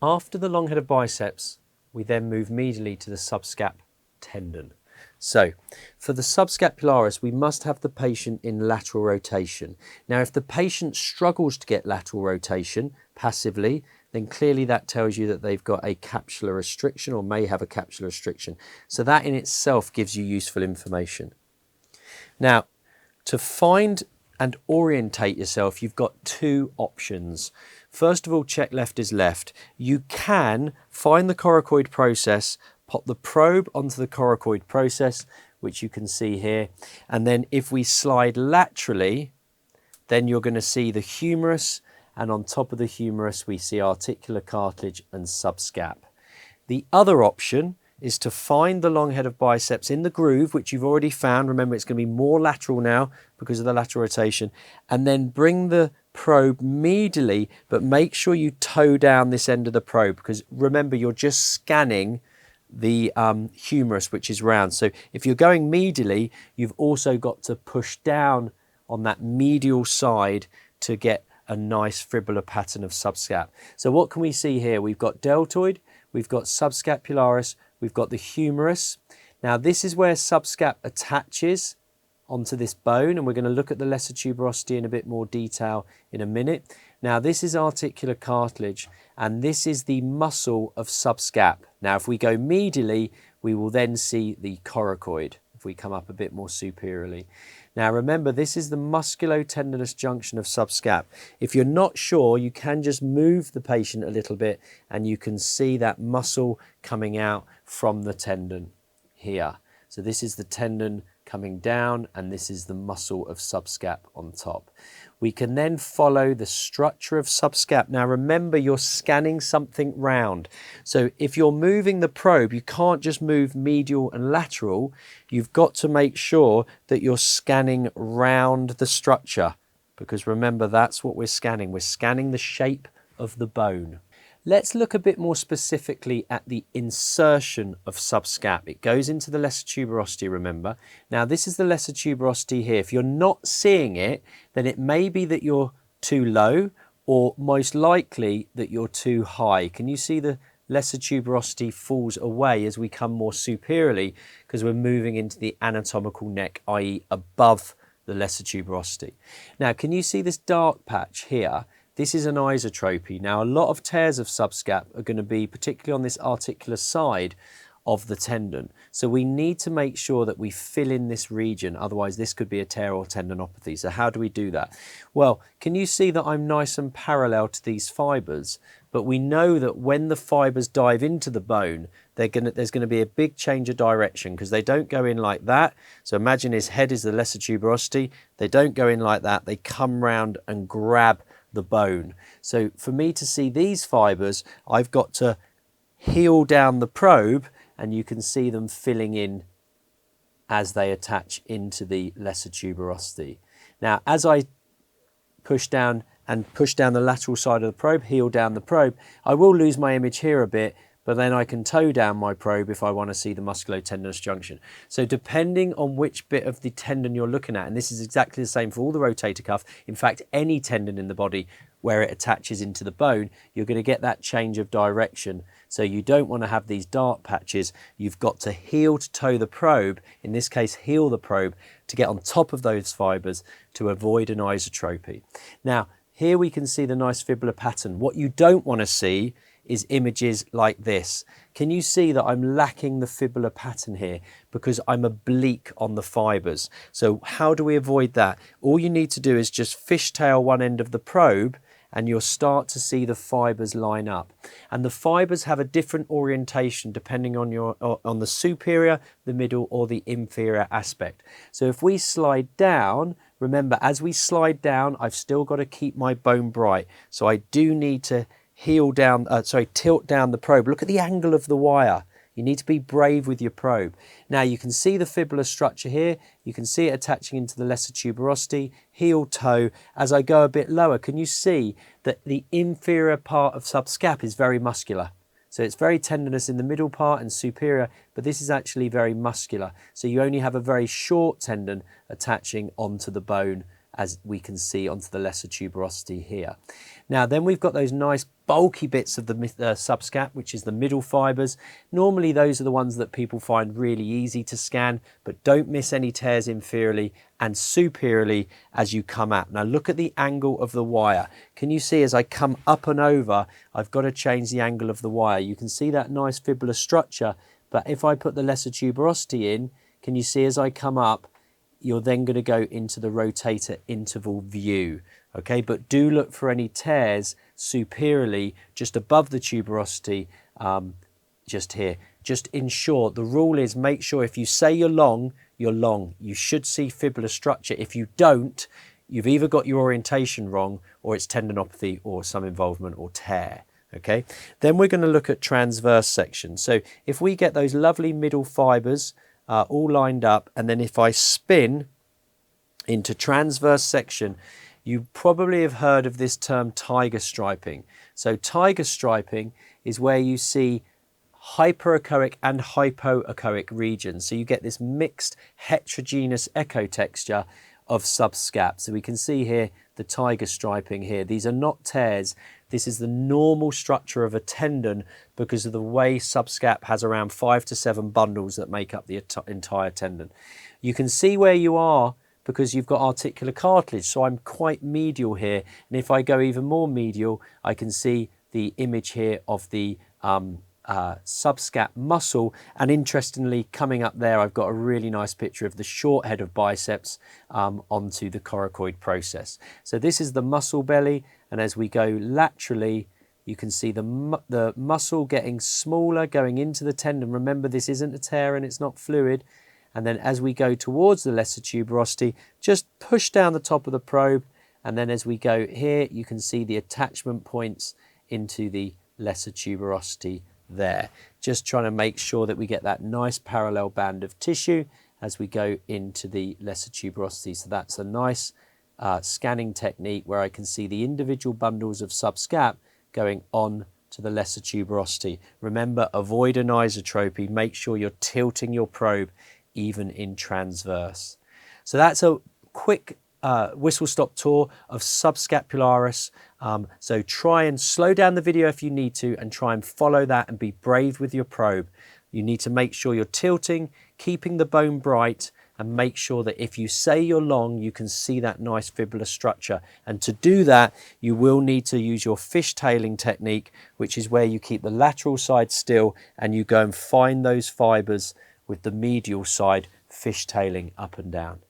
After the long head of biceps, we then move medially to the subscap tendon. So for the subscapularis, we must have the patient in lateral rotation. Now, if the patient struggles to get lateral rotation passively, then clearly that tells you that they've got a capsular restriction or may have a capsular restriction. So that in itself gives you useful information. Now, to find and orientate yourself, you've got two options. First of all, check left is left. You can find the coracoid process, pop the probe onto the coracoid process, which you can see here. And then if we slide laterally, then you're going to see the humerus, and on top of the humerus, we see articular cartilage and subscap. The other option is to find the long head of biceps in the groove, which you've already found. Remember, it's going to be more lateral now because of the lateral rotation, and then bring the probe medially, but make sure you toe down this end of the probe, because remember, you're just scanning the humerus, which is round. So if you're going medially, you've also got to push down on that medial side to get a nice fibrillar pattern of subscap. So what can we see here? We've got deltoid, we've got subscapularis, we've got the humerus. Now this is where subscap attaches onto this bone, and we're going to look at the lesser tuberosity in a bit more detail in a minute. Now this is articular cartilage, and this is the muscle of subscap. Now if we go medially, we will then see the coracoid, if we come up a bit more superiorly. Now remember, this is the musculotendinous junction of subscap. If you're not sure, you can just move the patient a little bit and you can see that muscle coming out from the tendon here. So this is the tendon coming down, and this is the muscle of subscap on top. We can then follow the structure of subscap. Now remember, you're scanning something round. So if you're moving the probe, you can't just move medial and lateral. You've got to make sure that you're scanning round the structure, because remember, that's what we're scanning. We're scanning the shape of the bone. Let's look a bit more specifically at the insertion of subscap. It goes into the lesser tuberosity, remember. Now this is the lesser tuberosity here. If you're not seeing it, then it may be that you're too low, or most likely that you're too high. Can you see the lesser tuberosity falls away as we come more superiorly, because we're moving into the anatomical neck, i.e. above the lesser tuberosity. Now can you see this dark patch here? This is an isotropy. Now, a lot of tears of subscap are going to be particularly on this articular side of the tendon. So we need to make sure that we fill in this region, otherwise this could be a tear or tendinopathy. So how do we do that? Well, can you see that I'm nice and parallel to these fibres? But we know that when the fibres dive into the bone, there's going to be a big change of direction, because they don't go in like that. So imagine his head is the lesser tuberosity. They don't go in like that. They come round and grab the bone. So for me to see these fibres, I've got to heel down the probe, and you can see them filling in as they attach into the lesser tuberosity. Now as I push down the lateral side of the probe, heel down the probe, I will lose my image here a bit, but then I can toe down my probe if I want to see the musculotendinous junction. So depending on which bit of the tendon you're looking at, and this is exactly the same for all the rotator cuff, in fact any tendon in the body where it attaches into the bone, you're going to get that change of direction. So you don't want to have these dark patches. You've got to heel to toe the probe, in this case heel the probe, to get on top of those fibres to avoid an isotropy. Now here we can see the nice fibrillar pattern. What you don't want to see is images like this. Can you see that I'm lacking the fibrillar pattern here because I'm oblique on the fibres? So how do we avoid that? All you need to do is just fishtail one end of the probe, and you'll start to see the fibres line up. And the fibres have a different orientation depending on the superior, the middle, or the inferior aspect. So if we slide down, remember, as we slide down, I've still got to keep my bone bright. So I do need to tilt down the probe. Look at the angle of the wire. You need to be brave with your probe. Now you can see the fibrillar structure here. You can see it attaching into the lesser tuberosity, heel, toe. As I go a bit lower, can you see that the inferior part of subscap is very muscular? So it's very tendinous in the middle part and superior, but this is actually very muscular. So you only have a very short tendon attaching onto the bone, as we can see onto the lesser tuberosity here. Now then we've got those nice bulky bits of the subscap, which is the middle fibres. Normally those are the ones that people find really easy to scan, but don't miss any tears inferiorly and superiorly as you come out. Now look at the angle of the wire. Can you see as I come up and over, I've got to change the angle of the wire. You can see that nice fibrillar structure, but if I put the lesser tuberosity in, can you see as I come up, you're then going to go into the rotator interval view. Okay, but do look for any tears superiorly just above the tuberosity, just here. Just in short, the rule is make sure if you say you're long, you're long. You should see fibrillar structure. If you don't, you've either got your orientation wrong or it's tendinopathy or some involvement or tear. Okay, then we're going to look at transverse section. So if we get those lovely middle fibres all lined up, and then if I spin into transverse section, you probably have heard of this term tiger striping. So tiger striping is where you see hyperechoic and hypoechoic regions. So you get this mixed heterogeneous echo texture of subscap. So we can see here the tiger striping here. These are not tears. This is the normal structure of a tendon because of the way subscap has around 5 to 7 bundles that make up the entire tendon. You can see where you are because you've got articular cartilage. So I'm quite medial here. And if I go even more medial, I can see the image here of the subscap muscle, and interestingly coming up there I've got a really nice picture of the short head of biceps onto the coracoid process. So this is the muscle belly, and as we go laterally you can see the muscle getting smaller going into the tendon. Remember, this isn't a tear and it's not fluid. And then as we go towards the lesser tuberosity, just push down the top of the probe, and then as we go here you can see the attachment points into the lesser tuberosity there. Just trying to make sure that we get that nice parallel band of tissue as we go into the lesser tuberosity. So that's a nice scanning technique where I can see the individual bundles of subscap going on to the lesser tuberosity. Remember, avoid anisotropy. Make sure you're tilting your probe even in transverse. So that's a quick whistle-stop tour of subscapularis. So try and slow down the video if you need to, and try and follow that and be brave with your probe. You need to make sure you're tilting, keeping the bone bright, and make sure that if you say you're long, you can see that nice fibrillar structure. And to do that, you will need to use your fishtailing technique, which is where you keep the lateral side still and you go and find those fibres with the medial side fishtailing up and down.